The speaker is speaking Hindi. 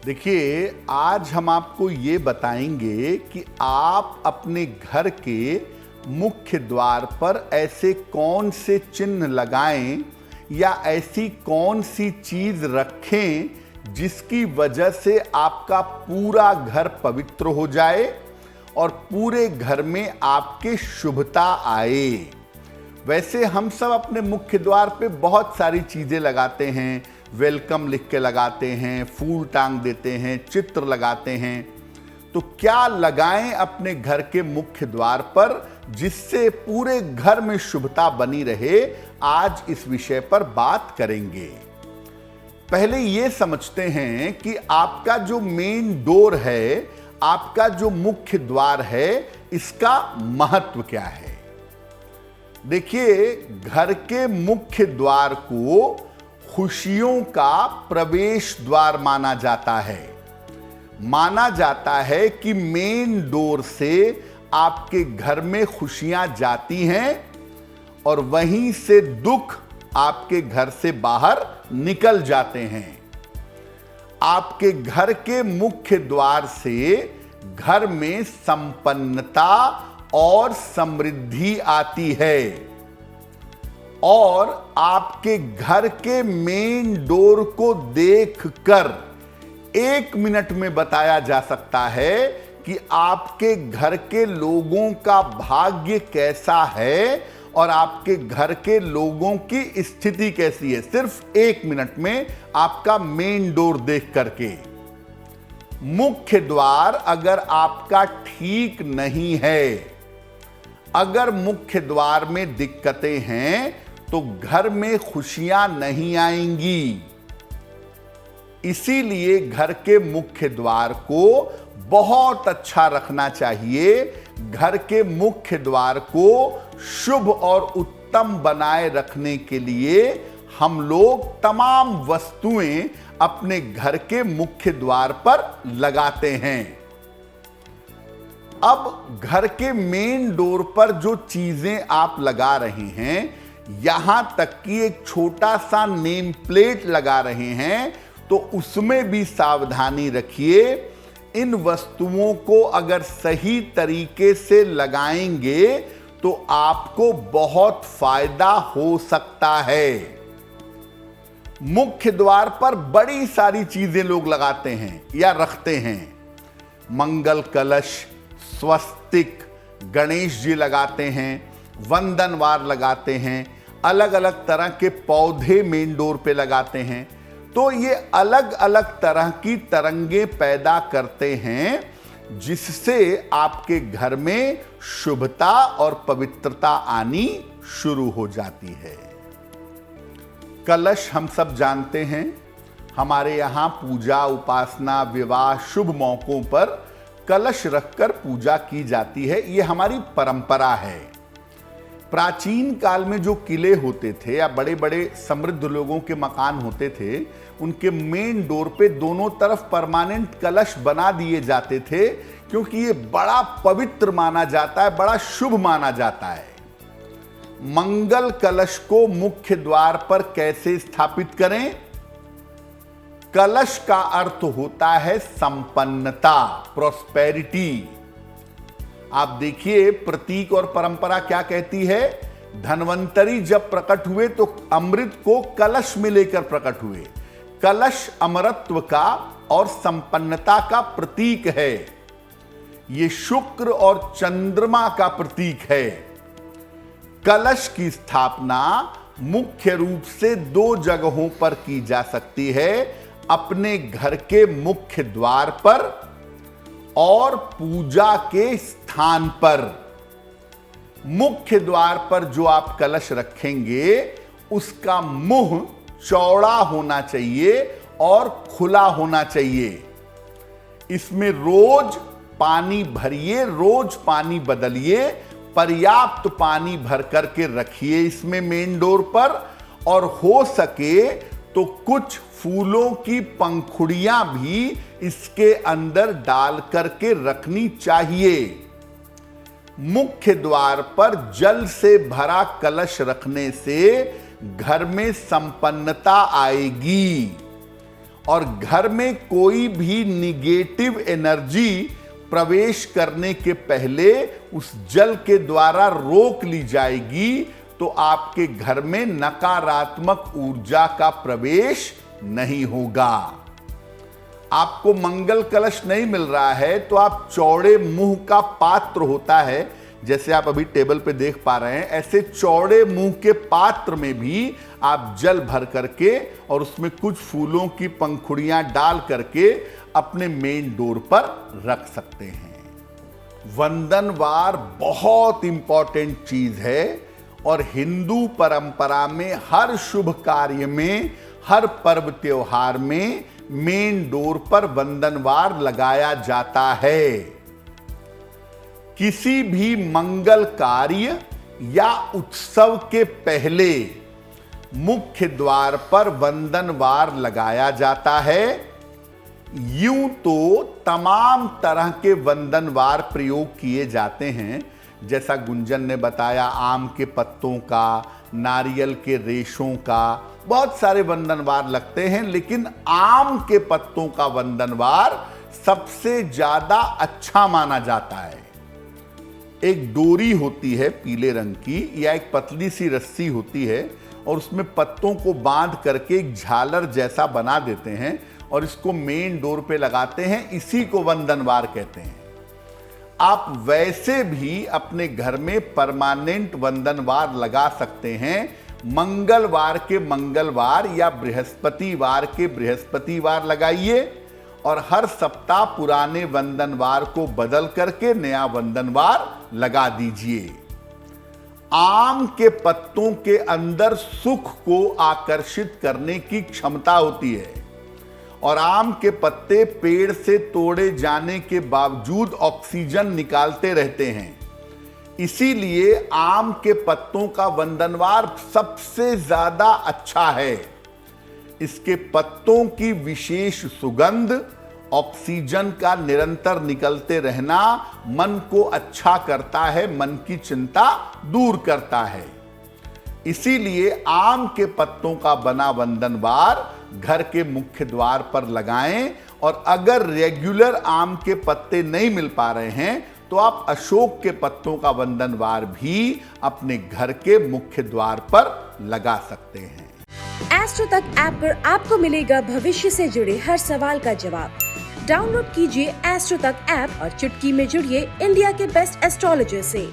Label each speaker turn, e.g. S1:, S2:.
S1: देखिए, आज हम आपको ये बताएंगे कि आप अपने घर के मुख्य द्वार पर ऐसे कौन से चिन्ह लगाएं या ऐसी कौन सी चीज रखें जिसकी वजह से आपका पूरा घर पवित्र हो जाए और पूरे घर में आपके शुभता आए। वैसे हम सब अपने मुख्य द्वार पे बहुत सारी चीजें लगाते हैं, वेलकम लिख के लगाते हैं, फूल टांग देते हैं, चित्र लगाते हैं। तो क्या लगाएं अपने घर के मुख्य द्वार पर जिससे पूरे घर में शुभता बनी रहे, आज इस विषय पर बात करेंगे। पहले ये समझते हैं कि आपका जो मेन डोर है, आपका जो मुख्य द्वार है, इसका महत्व क्या है। देखिए, घर के मुख्य द्वार को खुशियों का प्रवेश द्वार माना जाता है। माना जाता है कि मेन डोर से आपके घर में खुशियां जाती हैं और वहीं से दुख आपके घर से बाहर निकल जाते हैं। आपके घर के मुख्य द्वार से घर में संपन्नता और समृद्धि आती है और आपके घर के मेन डोर को देखकर 1 मिनट में बताया जा सकता है कि आपके घर के लोगों का भाग्य कैसा है और आपके घर के लोगों की स्थिति कैसी है। सिर्फ 1 मिनट में आपका मेन डोर देख करके। मुख्य द्वार अगर आपका ठीक नहीं है, अगर मुख्य द्वार में दिक्कतें हैं तो घर में खुशियां नहीं आएंगी। इसीलिए घर के मुख्य द्वार को बहुत अच्छा रखना चाहिए। घर के मुख्य द्वार को शुभ और उत्तम बनाए रखने के लिए हम लोग तमाम वस्तुएं अपने घर के मुख्य द्वार पर लगाते हैं। अब घर के मेन डोर पर जो चीजें आप लगा रहे हैं, यहां तक कि एक छोटा सा नेम प्लेट लगा रहे हैं, तो उसमें भी सावधानी रखिए। इन वस्तुओं को अगर सही तरीके से लगाएंगे तो आपको बहुत फायदा हो सकता है। मुख्य द्वार पर बड़ी सारी चीजें लोग लगाते हैं या रखते हैं। मंगल कलश, स्वस्तिक, गणेश जी लगाते हैं, वंदनवार लगाते हैं, अलग अलग तरह के पौधे मेन डोर पे लगाते हैं। तो ये अलग अलग तरह की तरंगे पैदा करते हैं जिससे आपके घर में शुभता और पवित्रता आनी शुरू हो जाती है। कलश हम सब जानते हैं, हमारे यहाँ पूजा, उपासना, विवाह, शुभ मौकों पर कलश रखकर पूजा की जाती है। ये हमारी परंपरा है। प्राचीन काल में जो किले होते थे या बड़े बड़े समृद्ध लोगों के मकान होते थे, उनके मेन डोर पे दोनों तरफ परमानेंट कलश बना दिए जाते थे, क्योंकि ये बड़ा पवित्र माना जाता है, बड़ा शुभ माना जाता है। मंगल कलश को मुख्य द्वार पर कैसे स्थापित करें? कलश का अर्थ होता है संपन्नता, प्रॉस्पेरिटी। आप देखिए, प्रतीक और परंपरा क्या कहती है? धन्वंतरी जब प्रकट हुए तो अमृत को कलश में लेकर प्रकट हुए। कलश अमरत्व का और संपन्नता का प्रतीक है। ये शुक्र और चंद्रमा का प्रतीक है। कलश की स्थापना मुख्य रूप से 2 जगहों पर की जा सकती है, अपने घर के मुख्य द्वार पर और पूजा के स्थान पर। मुख्य द्वार पर जो आप कलश रखेंगे, उसका मुंह चौड़ा होना चाहिए और खुला होना चाहिए। इसमें रोज पानी भरिए, रोज पानी बदलिए, पर्याप्त पानी भर करके रखिए इसमें मेन डोर पर। और हो सके तो कुछ फूलों की पंखुड़ियां भी इसके अंदर डाल करके रखनी चाहिए। मुख्य द्वार पर जल से भरा कलश रखने से घर में संपन्नता आएगी और घर में कोई भी निगेटिव एनर्जी प्रवेश करने के पहले उस जल के द्वारा रोक ली जाएगी, तो आपके घर में नकारात्मक ऊर्जा का प्रवेश नहीं होगा। आपको मंगल कलश नहीं मिल रहा है तो आप चौड़े मुंह का पात्र होता है, जैसे आप अभी टेबल पे देख पा रहे हैं, ऐसे चौड़े मुंह के पात्र में भी आप जल भर करके और उसमें कुछ फूलों की पंखुड़ियां डाल करके अपने मेन डोर पर रख सकते हैं। वंदनवार बहुत इंपॉर्टेंट चीज है और हिंदू परंपरा में हर शुभ कार्य में, हर पर्व त्योहार में मेन डोर पर वंदनवार लगाया जाता है। किसी भी मंगल कार्य या उत्सव के पहले मुख्य द्वार पर वंदनवार लगाया जाता है। यूं तो तमाम तरह के वंदनवार प्रयोग किए जाते हैं, जैसा गुंजन ने बताया, आम के पत्तों का, नारियल के रेशों का, बहुत सारे वंदनवार लगते हैं, लेकिन आम के पत्तों का वंदनवार सबसे ज्यादा अच्छा माना जाता है। एक डोरी होती है पीले रंग की या एक पतली सी रस्सी होती है और उसमें पत्तों को बांध करके एक झालर जैसा बना देते हैं और इसको मेन डोर पे लगाते हैं, इसी को वंदनवार कहते हैं। आप वैसे भी अपने घर में परमानेंट वंदनवार लगा सकते हैं। मंगलवार के मंगलवार या बृहस्पतिवार के बृहस्पतिवार लगाइए और हर सप्ताह पुराने वंदनवार को बदल करके नया वंदनवार लगा दीजिए। आम के पत्तों के अंदर सुख को आकर्षित करने की क्षमता होती है और आम के पत्ते पेड़ से तोड़े जाने के बावजूद ऑक्सीजन निकालते रहते हैं। इसीलिए आम के पत्तों का वंदनवार सबसे ज्यादा अच्छा है। इसके पत्तों की विशेष सुगंध, ऑक्सीजन का निरंतर निकलते रहना मन को अच्छा करता है, मन की चिंता दूर करता है। इसीलिए आम के पत्तों का बना वंदनवार घर के मुख्य द्वार पर लगाएं और अगर रेगुलर आम के पत्ते नहीं मिल पा रहे हैं तो आप अशोक के पत्तों का वंदनवार भी अपने घर के मुख्य द्वार पर लगा सकते हैं।
S2: एस्ट्रो तक ऐप पर आपको मिलेगा भविष्य से जुड़े हर सवाल का जवाब। डाउनलोड कीजिए एस्ट्रो तक ऐप और चुटकी में जुड़िए इंडिया के बेस्ट एस्ट्रोलॉजर से।